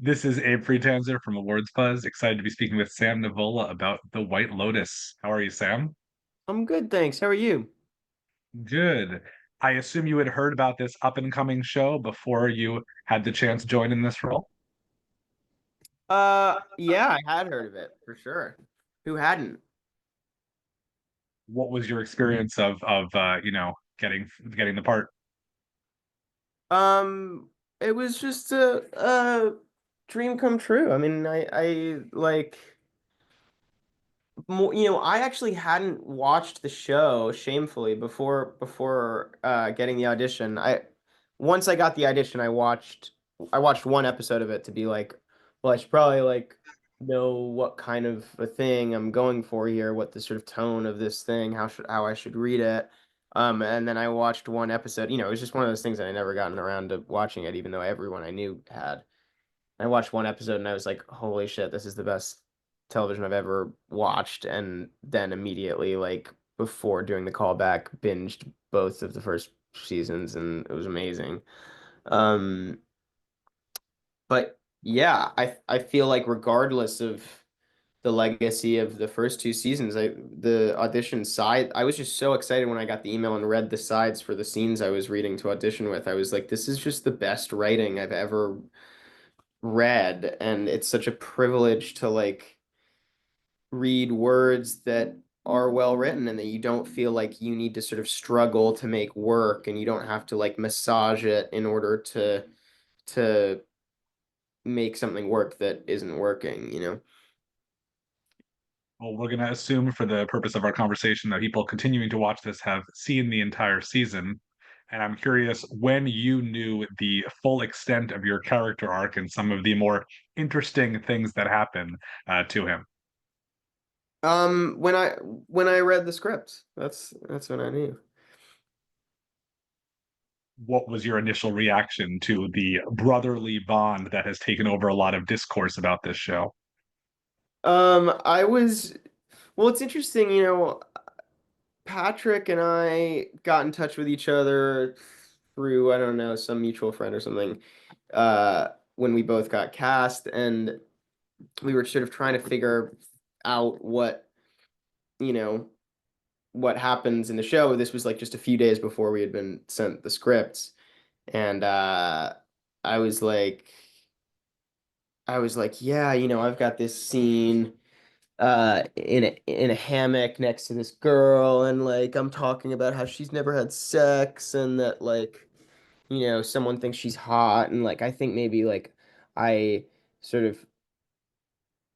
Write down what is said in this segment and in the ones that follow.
This is Abe Friedtanzer from Awards Buzz. Excited to be speaking with Sam Nivola about The White Lotus. How are you, Sam? I'm good, thanks. How are you? Good. I assume you had heard about this up and coming show before you had the chance to join in this role. Yeah, I had heard of it for sure. Who hadn't? What was your experience of getting the part? Um, it was just a dream come true. I mean, I like more, I actually hadn't watched the show shamefully before getting the audition. I once I got the audition, I watched one episode of it to be like, well, I should probably like know what kind of a thing I'm going for here, what the sort of tone of this thing, how I should read it. And then I watched one episode. It was just one of those things that I never gotten around to watching it, even though everyone I knew had. I watched one episode and I was like, holy shit, this is the best television I've ever watched. And then immediately, like before doing the callback, binged both of the first seasons and it was amazing. Um, but yeah, I feel like regardless of the legacy of the first two seasons, the audition side, I was just so excited when I got the email and read the sides for the scenes I was reading to audition with. I was like, this is just the best writing I've ever read, and it's such a privilege to like read words that are well written and that you don't feel like you need to sort of struggle to make work and you don't have to like massage it in order to make something work that isn't working. Well, we're going to assume for the purpose of our conversation that people continuing to watch this have seen the entire season. And I'm curious when you knew the full extent of your character arc and some of the more interesting things that happen to him. When I read the script, that's when I knew. What was your initial reaction to the brotherly bond that has taken over a lot of discourse about this show? I was well, it's interesting, Patrick and I got in touch with each other through, I don't know, some mutual friend or something, when we both got cast, and we were sort of trying to figure out you know, what happens in the show. This was like just a few days before we had been sent the scripts, and I was like, I was like, yeah, I've got this scene in a hammock next to this girl, and like I'm talking about how she's never had sex and that like someone thinks she's hot, and like I think maybe like I sort of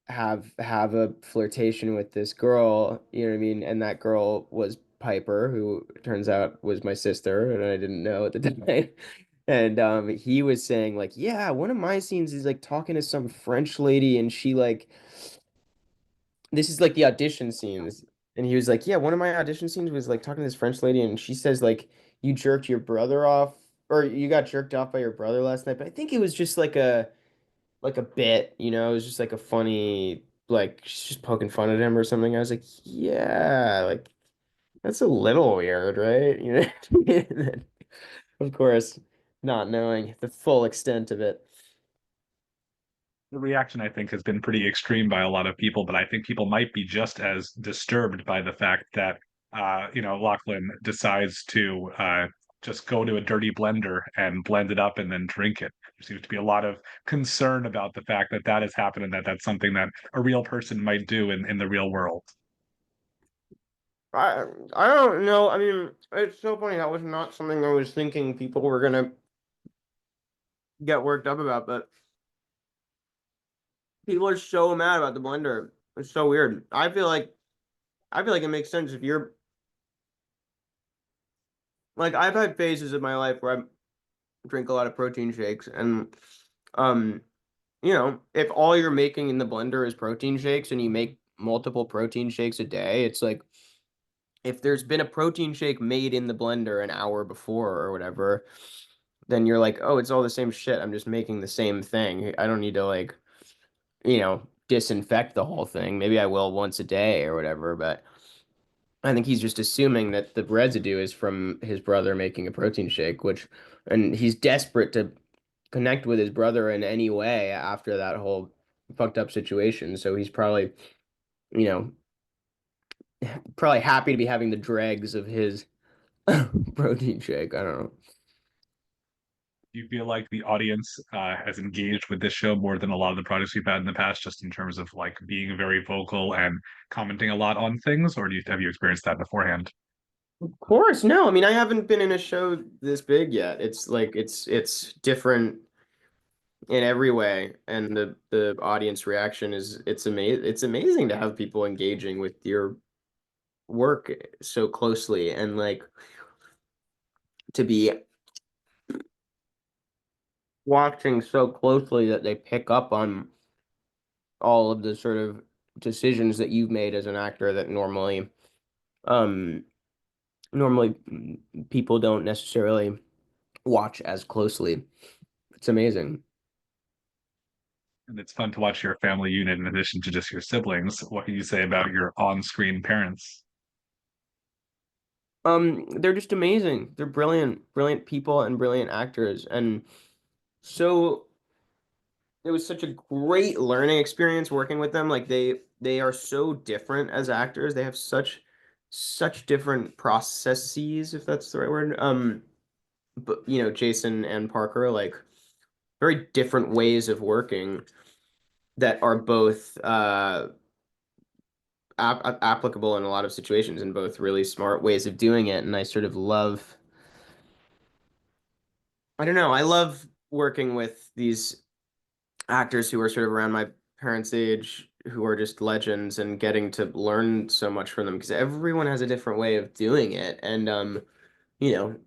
have a flirtation with this girl, you know what I mean? And that girl was Piper, who turns out was my sister, and I didn't know at the time. And he was saying like, yeah, one of my scenes is like talking to some French lady, and she like this is like the audition scenes. And he was like, yeah, one of my audition scenes was like talking to this French lady, and she says like you jerked your brother off, or you got jerked off by your brother last night. But I think it was just like a bit, it was just like a funny, like she's just poking fun at him or something. I was like, yeah, like that's a little weird, right? And then, of course, not knowing the full extent of it. The reaction, I think, has been pretty extreme by a lot of people, but I think people might be just as disturbed by the fact that, Lachlan decides to just go to a dirty blender and blend it up and then drink it. There seems to be a lot of concern about the fact that that has happened and that that's something that a real person might do in the real world. I I don't know. I mean, it's so funny. That was not something I was thinking people were gonna get worked up about, but people are so mad about the blender. It's so weird. I feel like it makes sense if you're like I've had phases of my life where I drink a lot of protein shakes, and um if all you're making in the blender is protein shakes and you make multiple protein shakes a day, it's like if there's been a protein shake made in the blender an hour before or whatever, then you're like, oh, it's all the same shit. I'm just making the same thing. I don't need to like, disinfect the whole thing. Maybe I will once a day or whatever, but I think he's just assuming that the residue is from his brother making a protein shake, and he's desperate to connect with his brother in any way after that whole fucked up situation. So he's probably, you know, probably happy to be having the dregs of his protein shake. I don't know. Do you feel like the audience has engaged with this show more than a lot of the projects we've had in the past, just in terms of like being very vocal and commenting a lot on things, or have you experienced that beforehand? Of course, no. I mean, I haven't been in a show this big yet. It's like it's different in every way, and the audience reaction is it's amazing to have people engaging with your work so closely and like to be watching so closely that they pick up on all of the sort of decisions that you've made as an actor that um normally people don't necessarily watch as closely. It's amazing. And it's fun to watch your family unit in addition to just your siblings. What can you say about your on-screen parents? They're just amazing. They're brilliant, brilliant people and brilliant actors. And so it was such a great learning experience working with them. Like they are so different as actors. They have such different processes, if that's the right word. But Jason and Parker, like very different ways of working that are both applicable in a lot of situations and both really smart ways of doing it. And I sort of love, I don't know, I love working with these actors who are sort of around my parents' age who are just legends and getting to learn so much from them because everyone has a different way of doing it. And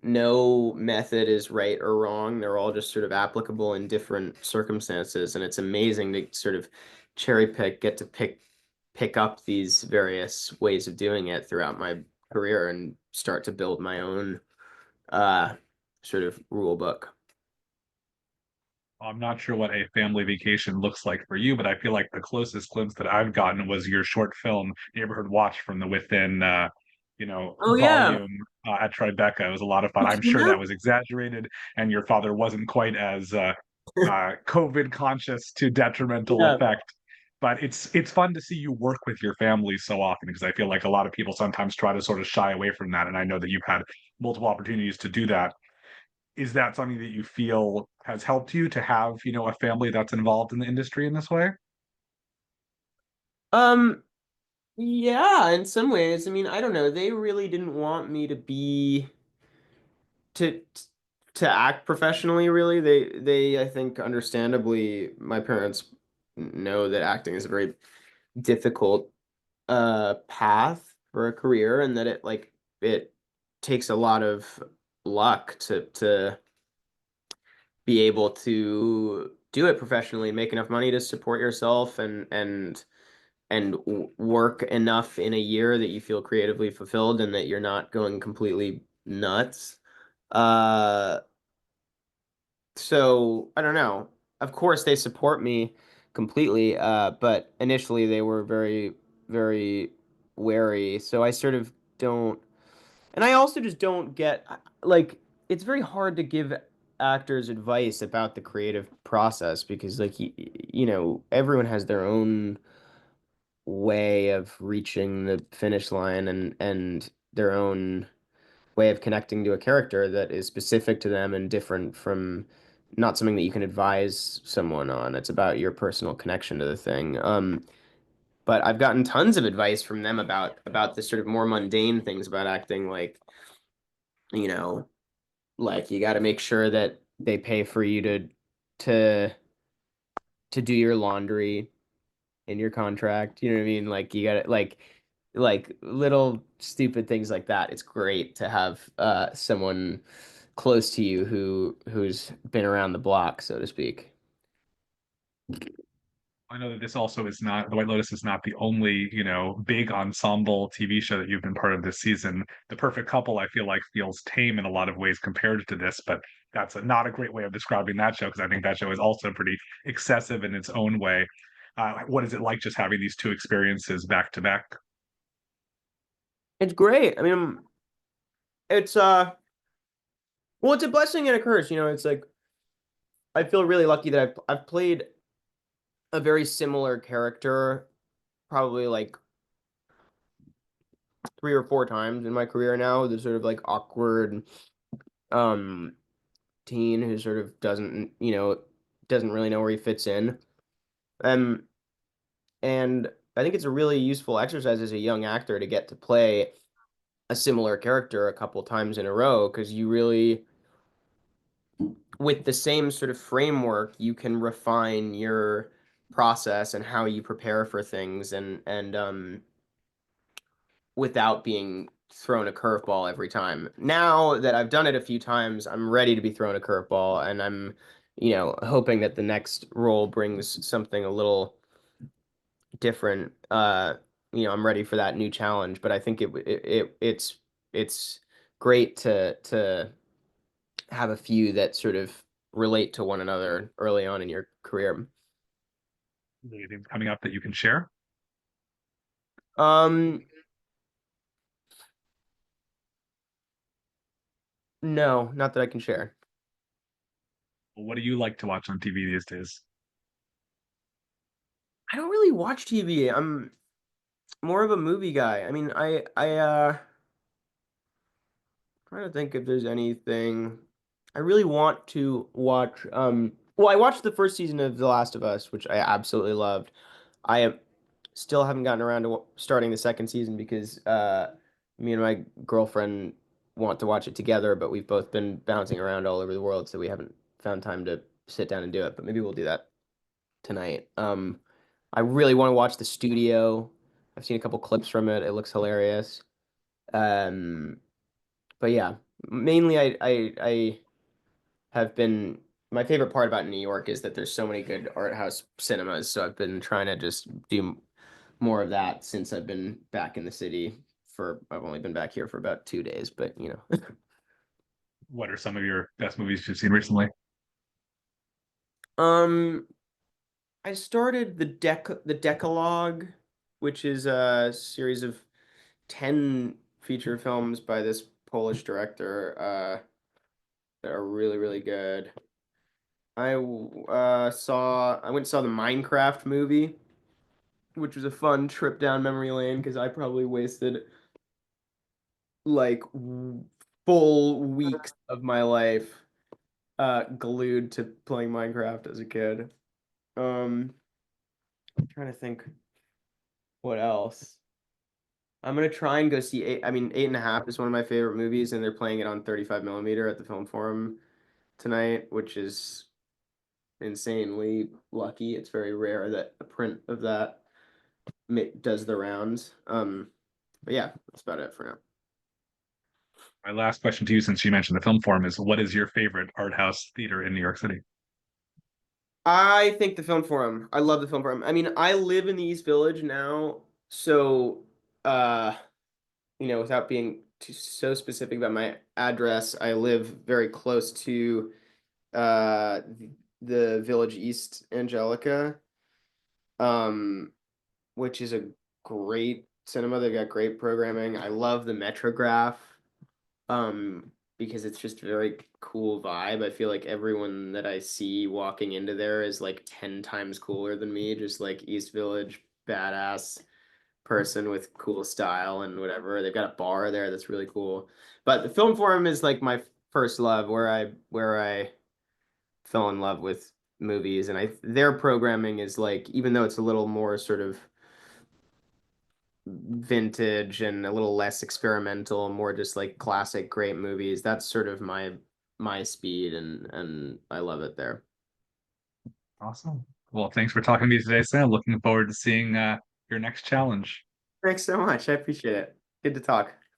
no method is right or wrong. They're all just sort of applicable in different circumstances. And it's amazing to sort of cherry pick, get to pick up these various ways of doing it throughout my career and start to build my own uh sort of rule book. I'm not sure what a family vacation looks like for you, but I feel like the closest glimpse that I've gotten was your short film Neighborhood Watch from the Within, Oh yeah. volume at Tribeca. It was a lot of fun. You've I'm seen sure that that? was exaggerated, and your father wasn't quite as COVID conscious to detrimental Yeah. effect. But it's fun to see you work with your family so often because I feel like a lot of people sometimes try to sort of shy away from that, and I know that you've had multiple opportunities to do that. Is that something that you feel has helped you to have, a family that's involved in the industry in this way? Um, yeah, in some ways. I mean, I don't know. They really didn't want me to to act professionally, really. They I think understandably my parents know that acting is a very difficult path for a career and that it takes a lot of luck to be able to do it professionally and make enough money to support yourself and work enough in a year that you feel creatively fulfilled and that you're not going completely nuts. Uh, so I don't know. Of course, they support me completely, but initially they were very, very wary. So I sort of don't, and I also just don't get like it's very hard to give actors advice about the creative process because like everyone has their own way of reaching the finish line and their own way of connecting to a character that is specific to them and different from not something that you can advise someone on. It's about your personal connection to the thing. But I've gotten tons of advice from them about the sort of more mundane things about acting, you know, like you got to make sure that they pay for you to to do your laundry in your contract. You know what I mean? Like you got to like little stupid things like that. It's great to have someone close to you who's been around the block, so to speak. I know that this also is not The White Lotus is not the only, big ensemble TV show that you've been part of this season. The Perfect Couple, I feel like, feels tame in a lot of ways compared to this, but that's not a great way of describing that show because I think that show is also pretty excessive in its own way. What is it like just having these two experiences back to back? It's great. I mean, it's well, it's a blessing and a curse. It's like I feel really lucky that I've played a very similar character probably like 3 or 4 times in my career now. The sort of like awkward um teen who sort of doesn't really know where he fits in. Um and I think it's a really useful exercise as a young actor to get to play a similar character a couple times in a row because you really with the same sort of framework you can refine your process and how you prepare for things and without being thrown a curveball every time. Now that I've done it a few times, I'm ready to be thrown a curveball, and I'm, hoping that the next role brings something a little different. I'm ready for that new challenge, but I think it's great to have a few that sort of relate to one another early on in your career. Anything coming up that you can share? Um, no, not that I can share. What do you like to watch on TV these days? I don't really watch TV. I'm more of a movie guy. I mean, trying to think if there's anything I really want to watch. Well, I watched the first season of The Last of Us, which I absolutely loved. Still haven't gotten around to starting the second season because me and my girlfriend want to watch it together, but we've both been bouncing around all over the world, so we haven't found time to sit down and do it. But maybe we'll do that tonight. I really want to watch The Studio. I've seen a couple clips from it. It looks hilarious. Um, but yeah, mainly I have been my favorite part about New York is that there's so many good art house cinemas. So I've been trying to just do more of that since I've been back in the city I've only been back here for about 2 days, but What are some of your best movies you've seen recently? um, I started the Decalogue, which is a series of 10 feature films by this Polish director, that are really, really good. I went and saw the Minecraft movie, which was a fun trip down memory lane because I probably wasted like full weeks of my life glued to playing Minecraft as a kid. I'm trying to think what else. I'm gonna try and go see eight. I mean, Eight and a Half is one of my favorite movies, and they're playing it on 35 millimeter at the Film Forum tonight, which is insanely lucky. It's very rare that a print of that does the rounds. But yeah, that's about it for now. My last question to you, since you mentioned the film forum, is what is your favorite art house theater in New York City? I think the Film Forum. I love the Film Forum. I mean, I live in the East Village now, so uh, without being so specific about my address, I live very close to the Village East Angelica, um, which is a great cinema. They've got great programming. I love the Metrograph, because it's just a very cool vibe. I feel like everyone that I see walking into there is like 10 times cooler than me, just like East Village badass person with cool style and whatever. They've got a bar there that's really cool. But the Film Forum is like my first love where I fell in love with movies and I their programming is like even though it's a little more sort of vintage and a little less experimental, more just like classic great movies. That's sort of my speed and I love it there. Awesome. Well, thanks for talking to me today, Sam. Looking forward to seeing your next challenge. Thanks so much. I appreciate it. Good to talk.